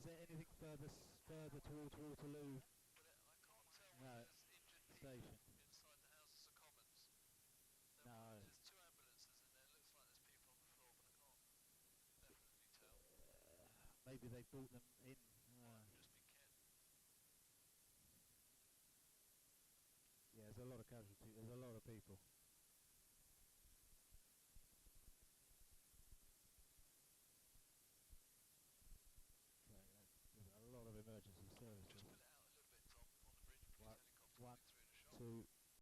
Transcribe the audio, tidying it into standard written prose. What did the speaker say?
Is there anything further towards Waterloo? But I can't tell No. whether there's injured people Station. inside the Houses of Commons. No. There's 2 ambulances in there. It looks like there's people on the floor, but I can't definitely tell. Maybe they brought them in. Might have just been kept. Yeah, there's a lot of casualties. There's a lot of people. Okay, there's a lot of emergency services. Just put it out a little bit, Tom, on the bridge. Police helicopter One, through the shop. 2,